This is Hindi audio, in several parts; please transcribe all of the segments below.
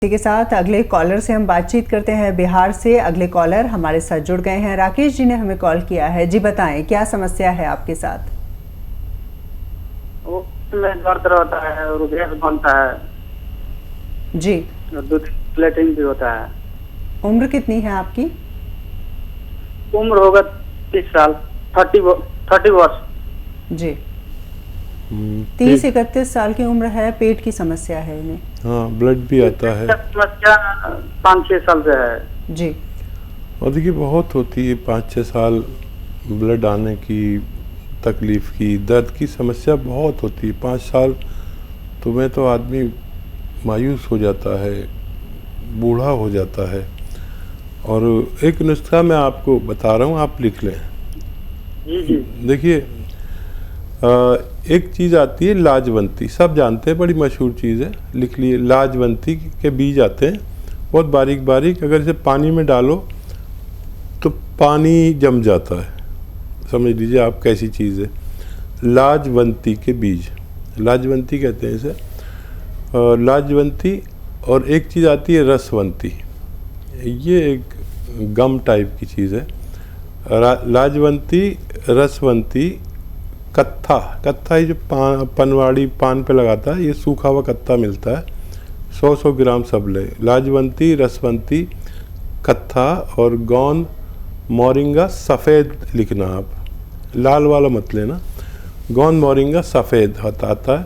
इसी के साथ अगले कॉलर से हम बातचीत करते हैं। बिहार से अगले कॉलर हमारे साथ जुड़ गए हैं। राकेश जी ने हमें कॉल किया है। जी बताएं, क्या समस्या है आपके साथ? वो में दर्द रहता है और गैस बनता है जी। और दूध प्लेटिंग भी होता है। उम्र कितनी है आपकी? उम्र होगा 30 साल, 30 वर्ष। जी। 30-31 साल की उम्र है। पेट की समस्या है इन्हें। हाँ, ब्लड भी आता है। समस्या 5-6 साल से है। जी। और देखिए बहुत होती है 5-6 साल ब्लड आने की, तकलीफ़ की, दर्द की समस्या बहुत होती है। 5 साल तो में तो आदमी मायूस हो जाता है, बूढ़ा हो जाता है। और एक नुस्खा मैं आपको बता रहा हूँ, आप लिख लें। जी जी। देखिए एक चीज़ आती है लाजवंती, सब जानते हैं, बड़ी मशहूर चीज़ है, लिख लिए। लाजवंती के बीज आते हैं बहुत बारीक बारीक, अगर इसे पानी में डालो तो पानी जम जाता है। समझ लीजिए आप कैसी चीज़ है। लाजवंती के बीज, लाजवंती कहते हैं इसे, लाजवंती। और एक चीज़ आती है रसवंती, ये एक गम टाइप की चीज़ है। लाजवंती, रसवंती, कत्था, कत्था ये जो पनवाड़ी पान पे लगाता है, ये सूखा हुआ कत्था मिलता है, 100-100 ग्राम सब ले। लाजवंती, रसवंती, कत्था और गोंद मोरिंगा सफ़ेद लिखना आप, लाल वाला मत लेना। गोंद मोरिंगा सफ़ेद आता है।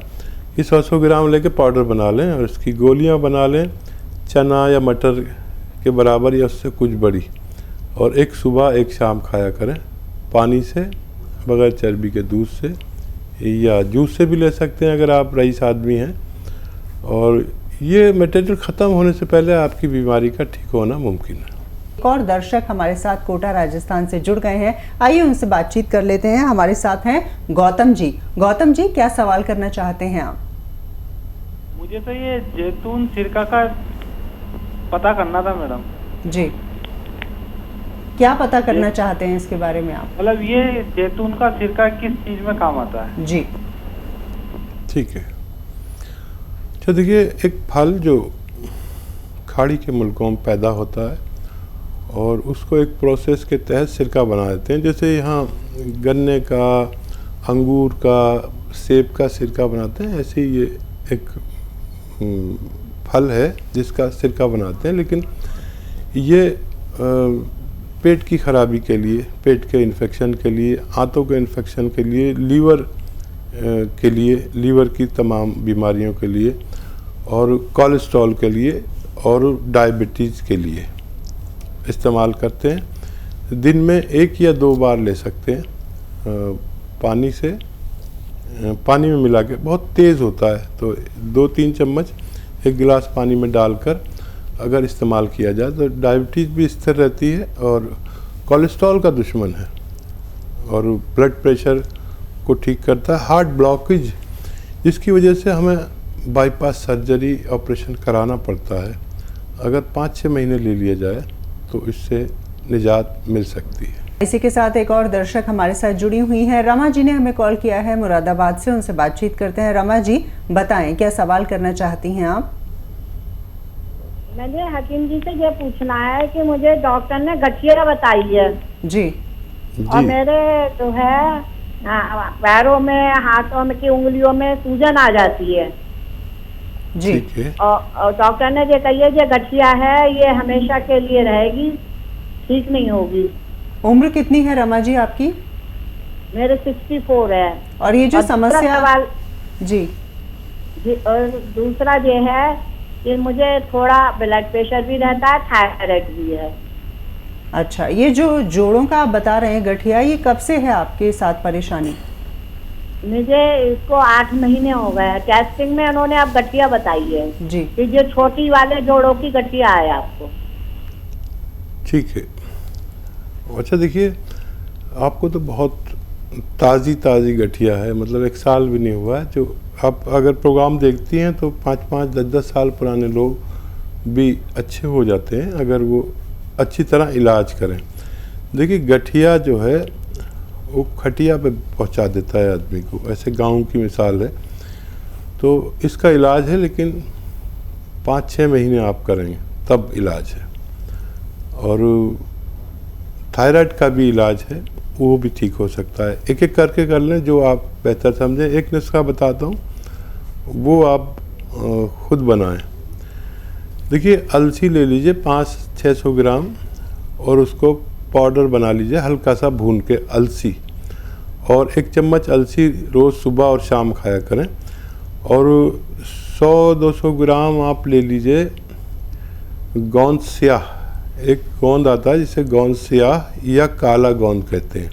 ये 100-100 ग्राम लेके पाउडर बना लें और इसकी गोलियां बना लें, चना या मटर के बराबर या उससे कुछ बड़ी। और एक सुबह एक शाम खाया करें, पानी से, बगैर चर्बी के दूध से, या जूस से भी ले सकते हैं अगर आप रईस आदमी हैं। और ये मटेरियल ख़त्म होने से पहले आपकी बीमारी का ठीक होना मुमकिन है। एक और दर्शक हमारे साथ कोटा राजस्थान से जुड़ गए हैं। आइए उनसे बातचीत कर लेते हैं। हमारे साथ हैं गौतम जी। गौतम जी, क्या सवाल करना चाहते हैं आप? मुझे तो ये जैतून सिरका का पता करना था मैडम। जी, क्या पता करना चाहते हैं इसके बारे में आप? मतलब ये जैतून का सिरका किस चीज में काम आता है? जी ठीक है। तो देखिए, एक फल जो खाड़ी के मुल्कों में पैदा होता है और उसको एक प्रोसेस के तहत सिरका बना देते हैं। जैसे यहाँ गन्ने का, अंगूर का, सेब का सिरका बनाते हैं, ऐसे ही ये एक फल है जिसका सिरका बनाते हैं। लेकिन ये पेट की खराबी के लिए, पेट के इन्फेक्शन के लिए, आंतों के इन्फेक्शन के लिए, लीवर के लिए, लीवर की तमाम बीमारियों के लिए, और कोलेस्ट्रॉल के लिए और डायबिटीज़ के लिए इस्तेमाल करते हैं। दिन में 1 या 2 बार ले सकते हैं। पानी से, पानी में मिला के, बहुत तेज़ होता है तो 2-3 चम्मच 1 गिलास पानी में डालकर अगर इस्तेमाल किया जाए तो डायबिटीज़ भी स्थिर रहती है और कोलेस्ट्रॉल का दुश्मन है और ब्लड प्रेशर को ठीक करता है। हार्ट ब्लॉकेज, जिसकी वजह से हमें बाईपास सर्जरी ऑपरेशन कराना पड़ता है, अगर 5-6 महीने ले लिया जाए तो इससे निजात मिल सकती है। इसी के साथ एक और दर्शक हमारे साथ जुड़ी हुई हैं। रमा जी ने हमें कॉल किया है मुरादाबाद से, उनसे बातचीत करते हैं। रमा जी, बताएं, क्या सवाल करना चाहती हैं आप? मुझे हकीम जी से ये पूछना है कि मुझे डॉक्टर ने गठिया बताई है जी। और मेरे जो है पैरों में, हाथों में की उंगलियों में सूजन आ जाती है जी। और डॉक्टर ने ये कही है ये गठिया है, ये हमेशा के लिए रहेगी, ठीक नहीं होगी। उम्र कितनी है रमा जी आपकी? मेरे 64 है। और ये जो समस्या सवाल जी, और दूसरा ये है कि मुझे थोड़ा ब्लड प्रेशर भी रहता है, थायराइड भी है। अच्छा, ये जो जोड़ों का आप बता रहे हैं गठिया, ये कब से है आपके साथ परेशानी? मुझे इसको 8 महीने हो गए हैं। टेस्टिंग में उन्होंने आप गठिया बताई है जी कि जो छोटी वाले जोड़ों की गठिया है आपको। ठीक है। अच्छा देखिए, आपको तो बहुत ताज़ी गठिया है, मतलब 1 साल भी नहीं हुआ है। जो आप अगर प्रोग्राम देखती हैं तो 5-5, 10-10 साल पुराने लोग भी अच्छे हो जाते हैं अगर वो अच्छी तरह इलाज करें। देखिए, गठिया जो है वो खटिया पे पहुंचा देता है आदमी को, ऐसे गांव की मिसाल है। तो इसका इलाज है, लेकिन 5-6 महीने आप करेंगे तब इलाज है। और थायराइड का भी इलाज है, वो भी ठीक हो सकता है। एक एक करके कर लें जो आप बेहतर समझें। एक नुस्खा बताता हूँ, वो आप खुद बनाएं। देखिए, अलसी ले लीजिए 500-600 ग्राम और उसको पाउडर बना लीजिए, हल्का सा भून के अलसी, और 1 चम्मच अलसी रोज़ सुबह और शाम खाया करें। और 100-200 ग्राम आप ले लीजिए गोंद स्याह। एक गोंद आता है जिसे गोंद स्याह या काला गोंद कहते हैं,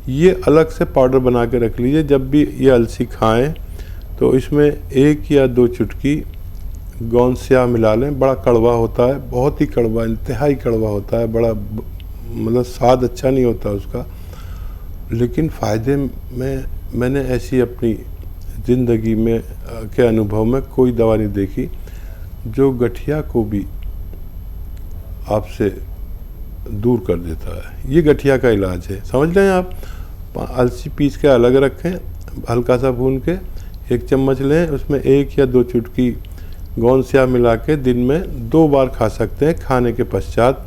ये अलग से पाउडर बना के रख लीजिए। जब भी ये अलसी खाएं तो इसमें 1 या 2 चुटकी गोंद स्याह मिला लें। बड़ा कड़वा होता है, बहुत ही कड़वा, इंतहाई कड़वा होता है, बड़ा मतलब स्वाद अच्छा नहीं होता उसका, लेकिन फ़ायदे में मैंने ऐसी अपनी ज़िंदगी में के अनुभव में कोई दवा नहीं देखी जो गठिया को भी आपसे दूर कर देता है। ये गठिया का इलाज है, समझ लें आप। अलसी पीस के अलग रखें, हल्का सा भून के 1 चम्मच लें, उसमें 1 या 2 चुटकी गोंद स्याह मिला के दिन में 2 बार खा सकते हैं। खाने के पश्चात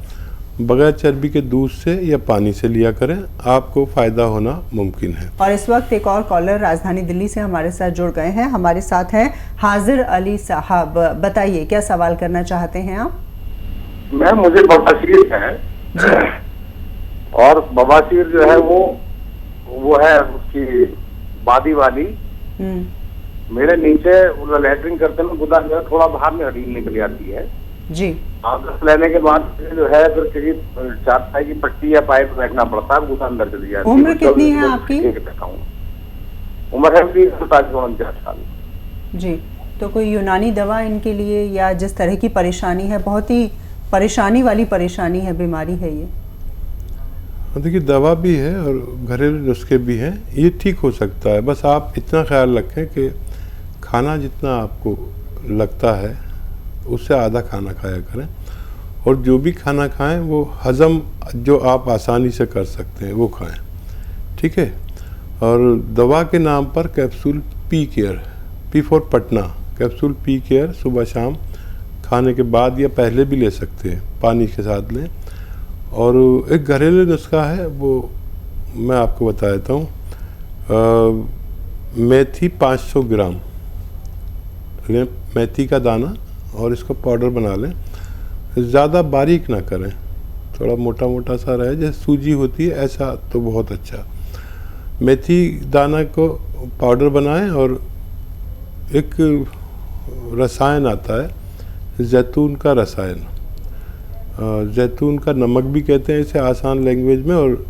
बगैर चर्बी के दूध से या पानी से लिया करें, आपको फ़ायदा होना मुमकिन है। और इस वक्त एक और कॉलर राजधानी दिल्ली से हमारे साथ जुड़ गए हैं। हमारे साथ हैं हाजिर अली साहब। बताइए, क्या सवाल करना चाहते हैं आप? मैम, मुझे बवासीर है और बवासीर जो है वो है उसकी बादी वाली। मेरे नीचे लैटरिन करते में गुदा जो है थोड़ा बाहर में हड्डी निकल आती है जी। आदत लेने के बाद जो है फिर किसी चारपाई की पट्टी या पाइप रखना पड़ता है, गुदा अंदर चली जाती है। उम्र कितनी है आपकी? उम्र है 49 साल। जी, तो कोई यूनानी दवा इनके लिए, या जिस तरह की परेशानी है, बहुत ही परेशानी वाली परेशानी है, बीमारी है ये? देखिए, दवा भी है और घरेलू नुस्खे भी हैं, ये ठीक हो सकता है। बस आप इतना ख्याल रखें कि खाना जितना आपको लगता है उससे आधा खाना खाया करें, और जो भी खाना खाएं वो हज़म जो आप आसानी से कर सकते हैं वो खाएं, ठीक है। और दवा के नाम पर capsule P care, P for Patna, capsule P care सुबह शाम खाने के बाद या पहले भी ले सकते हैं, पानी के साथ लें। और एक घरेलू नुस्खा है, वो मैं आपको बता देता हूँ। मेथी 500 ग्राम लें, मेथी का दाना, और इसको पाउडर बना लें। ज़्यादा बारीक ना करें, थोड़ा मोटा मोटा सा रहे, जैसे सूजी होती है ऐसा, तो बहुत अच्छा। मेथी दाना को पाउडर बनाएं, और एक रसायन आता है जैतून का रसायन, जैतून का नमक भी कहते हैं इसे आसान लैंग्वेज में, और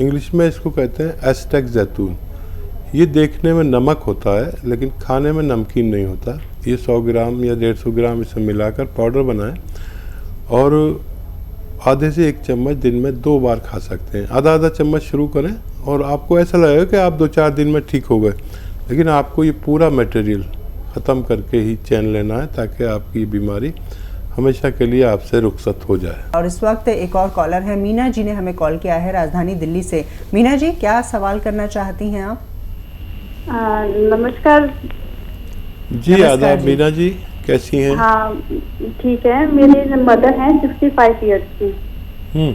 इंग्लिश में इसको कहते हैं एस्टेक जैतून। ये देखने में नमक होता है लेकिन खाने में नमकीन नहीं होता। ये 100 ग्राम या 150 ग्राम इसे मिलाकर पाउडर बनाएं, और आधे से 1 चम्मच दिन में 2 बार खा सकते हैं। आधा चम्मच शुरू करें, और आपको ऐसा लगेगा कि आप 2-4 दिन में ठीक हो गए, लेकिन आपको ये पूरा मटेरियल ख़त्म करके ही चैन लेना है, ताकि आपकी बीमारी हमेशा के लिए आपसे रुखसत हो जाए। और इस वक्त एक और कॉलर है, मीना जी ने हमें कॉल किया है राजधानी दिल्ली से। मीना जी, क्या सवाल करना चाहती हैं आप? नमस्कार जी, आदाब मीना जी, कैसी हैं? हाँ, ठीक है। मेरी मदर हैं 65 ईयर्स की।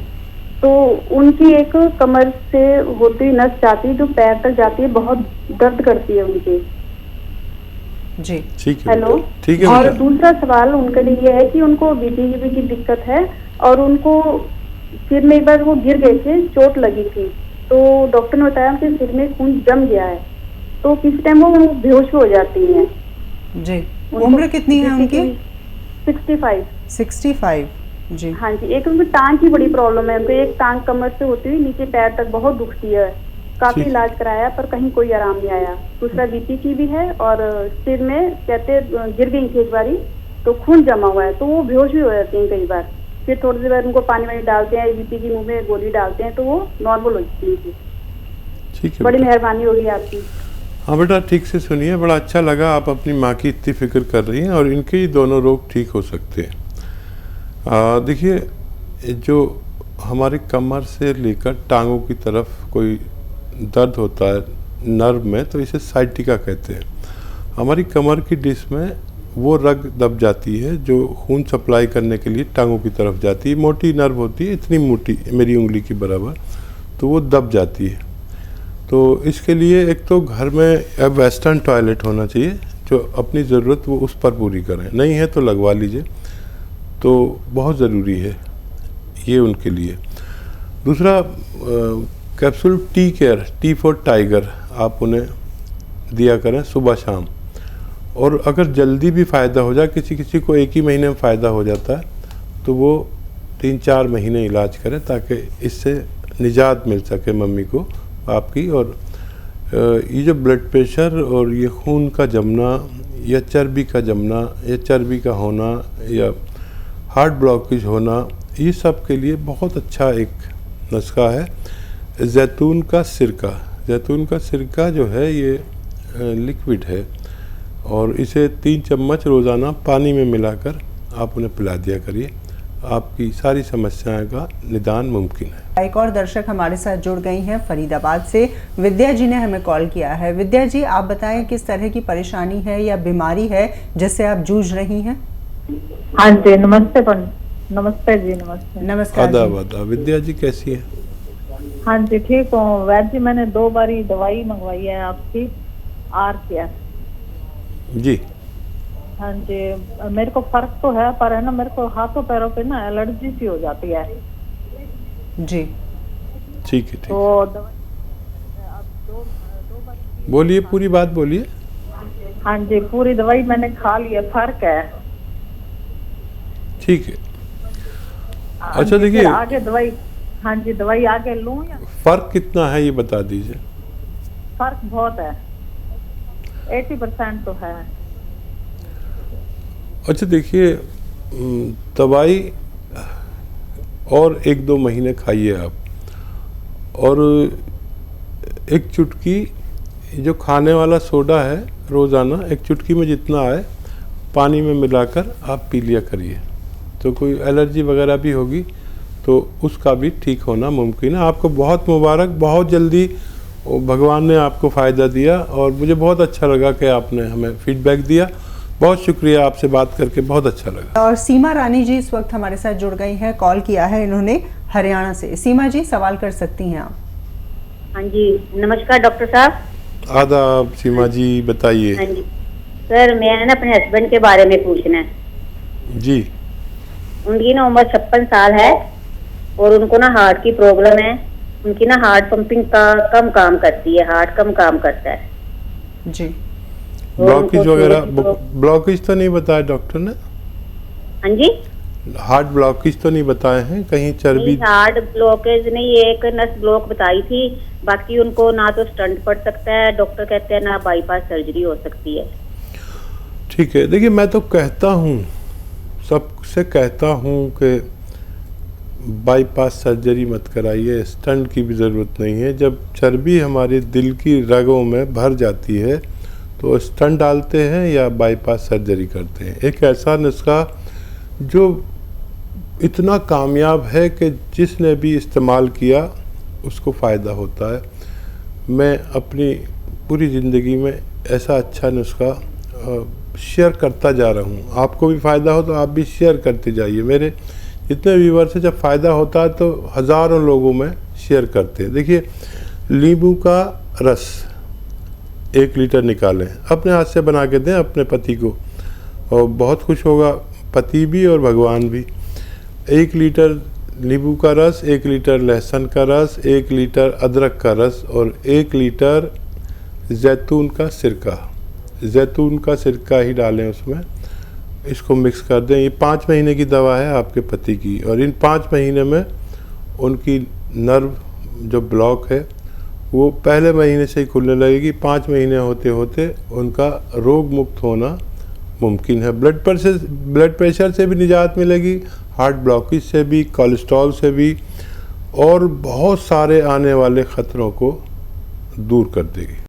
तो उनकी एक कमर से होती नस जाती है जो पैर तक जाती है, बहुत दर्द करती है उनकी। जी, ठीक है। हेलो, ठीक है। और दूसरा सवाल उनके लिए ये है कि उनको बीपी की दिक्कत है, और उनको सिर में एक बार वो गिर गए थे, चोट लगी थी, तो डॉक्टर ने बताया कि सिर में खून जम गया है, तो किसी टाइम वो बेहोश हो जाती हैं। जी, उम्र कितनी है उनकी? 65। 65, जी। हाँ जी, एक उनकी टांग की बड़ी प्रॉब्लम है। उनको एक टांग कमर से होती हुई नीचे पैर तक बहुत दुखती है। काफी इलाज कराया पर कहीं कोई आराम नहीं आया। दूसरा बीपी की भी है, और सिर में कहते गिर गई थी एक बारी, तो खून जमा हुआ है, तो वो बेहोश भी हो जाती हैं कई बार। फिर थोड़ी देर बाद उनको पानी वानी डालते हैं, बीपी की मुंह में गोली डालते हैं, तो वो नॉर्मल हो जाती है। ठीक है, बड़ी मेहरबानी होगी आपकी। हाँ बेटा, ठीक से सुनिए। बड़ा अच्छा लगा आप अपनी माँ की इतनी फिक्र कर रही हैं, और इनके ही दोनों रोग ठीक हो सकते हैं। देखिए, जो हमारी कमर से लेकर टांगों की तरफ कोई दर्द होता है नर्व में, तो इसे साइटिका कहते हैं। हमारी कमर की डिस्क में वो रग दब जाती है जो खून सप्लाई करने के लिए टांगों की तरफ जाती है। मोटी नर्व होती है, इतनी मोटी, मेरी उंगली की बराबर, तो वो दब जाती है। तो इसके लिए एक तो घर में अब वेस्टर्न टॉयलेट होना चाहिए, जो अपनी ज़रूरत वो उस पर पूरी करें, नहीं है तो लगवा लीजिए, तो बहुत ज़रूरी है ये उनके लिए। दूसरा capsule tea care, T for tiger, आप उन्हें दिया करें सुबह शाम। और अगर जल्दी भी फ़ायदा हो जाए, किसी किसी को एक ही महीने में फ़ायदा हो जाता है, तो वो 3-4 महीने इलाज करें ताकि इससे निजात मिल सके मम्मी को आपकी। और ये जो ब्लड प्रेशर और ये खून का जमना या चर्बी का जमना या चर्बी का होना या हार्ट ब्लॉकेज होना, ये सब के लिए बहुत अच्छा एक नुस्खा है जैतून का सिरका। जैतून का सिरका जो है ये लिक्विड है और इसे 3 चम्मच रोज़ाना पानी में मिलाकर आप उन्हें पिला दिया करिए, आपकी सारी समस्याओं का निदान मुमकिन है। एक और दर्शक हमारे साथ जुड़ गई हैं फरीदाबाद से, विद्या जी ने हमें कॉल किया है। विद्या जी, आप बताएं किस तरह की परेशानी है या बीमारी है जिससे आप जूझ रही हैं? हाँ जी, नमस्ते जी। नमस्कार आदाब। विद्या जी कैसी है? हाँ जी, ठीक हूँ वैद्य जी। मैंने 2 बारी दवाई मंगवाई है आपकी RCS जी। हाँ जी, मेरे को फर्क तो है, पर है ना मेरे को हाथों पैरों पे ना एलर्जी सी हो जाती है जी। ठीक है, ठीक। तो दवाई अब दो बार बोलिए, पूरी बात बोलिए। हाँ जी, पूरी दवाई मैंने खा ली है, फर्क है। ठीक है। अच्छा, फिर देखिए आगे दवाई, हाँ जी, दवाई आगे लूँ या? फ़र्क कितना है ये बता दीजिए। फर्क बहुत है, 80% तो है। अच्छा, देखिए दवाई और 1-2 महीने खाइए आप, और एक चुटकी जो खाने वाला सोडा है रोज़ाना, एक चुटकी में जितना आए पानी में मिलाकर आप पी लिया करिए। तो कोई एलर्जी वगैरह भी होगी तो उसका भी ठीक होना मुमकिन है। आपको बहुत मुबारक, बहुत जल्दी भगवान ने आपको फ़ायदा दिया और मुझे बहुत अच्छा लगा कि आपने हमें फीडबैक दिया। बहुत शुक्रिया, आपसे बात करके बहुत अच्छा लगा। और सीमा रानी जी इस वक्त हमारे साथ जुड़ गई हैं, कॉल किया है इन्होंने हरियाणा से। सीमा जी, सवाल कर सकती हैं आप। हाँ जी, नमस्कार डॉक्टर साहब। आदाब सीमा जी, बताइए। हाँ जी सर, मैंने ना अपने हस्बैंड के बारे में पूछना है जी। उनकी ना उम्र 56 साल है और उनको ना हार्ट की प्रॉब्लम है। उनकी ना हार्ट पंपिंग का कम काम करती है, हार्ट कम काम करता है जी। ब्लॉकेज वगैरह, ब्लॉकेज तो नहीं बताया डॉक्टर ने? हाँ जी, हार्ट ब्लॉकेज तो नहीं बताए हैं? कहीं चर्बी? हार्ट ब्लॉकेज नहीं, एक नस ब्लॉक बताई थी। बाकी उनको ना तो स्टंट पड़ सकता है, डॉक्टर कहते हैं, ना बाईपास सर्जरी हो सकती है। ठीक है। देखिए, मैं तो कहता हूँ, सबसे कहता हूँ कि बाईपास सर्जरी मत कराइए, स्टंट की भी ज़रूरत नहीं है। जब चर्बी हमारे दिल की रगों में भर जाती है तो स्टंट डालते हैं या बाईपास सर्जरी करते हैं। एक ऐसा नुस्खा जो इतना कामयाब है कि जिसने भी इस्तेमाल किया उसको फ़ायदा होता है। मैं अपनी पूरी ज़िंदगी में ऐसा अच्छा नुस्खा शेयर करता जा रहा हूँ। आपको भी फ़ायदा हो तो आप भी शेयर करते जाइए। मेरे जितने व्यूवर से जब फ़ायदा होता है तो हज़ारों लोगों में शेयर करते हैं। देखिए, नींबू का रस 1 लीटर निकालें, अपने हाथ से बना के दें अपने पति को, और बहुत खुश होगा पति भी और भगवान भी। 1 लीटर नींबू का रस, 1 लीटर लहसुन का रस, 1 लीटर अदरक का रस और 1 लीटर जैतून का सिरका। जैतून का सिरका ही डालें उसमें, इसको मिक्स कर दें। ये 5 महीने की दवा है आपके पति की, और इन 5 महीने में उनकी नर्व जो ब्लॉक है वो पहले महीने से ही खुलने लगेगी। 5 महीने होते होते उनका रोग मुक्त होना मुमकिन है। ब्लड प्रेशर से भी निजात मिलेगी, हार्ट ब्लॉकेज से भी, कोलेस्ट्रॉल से भी, और बहुत सारे आने वाले ख़तरों को दूर कर देगी।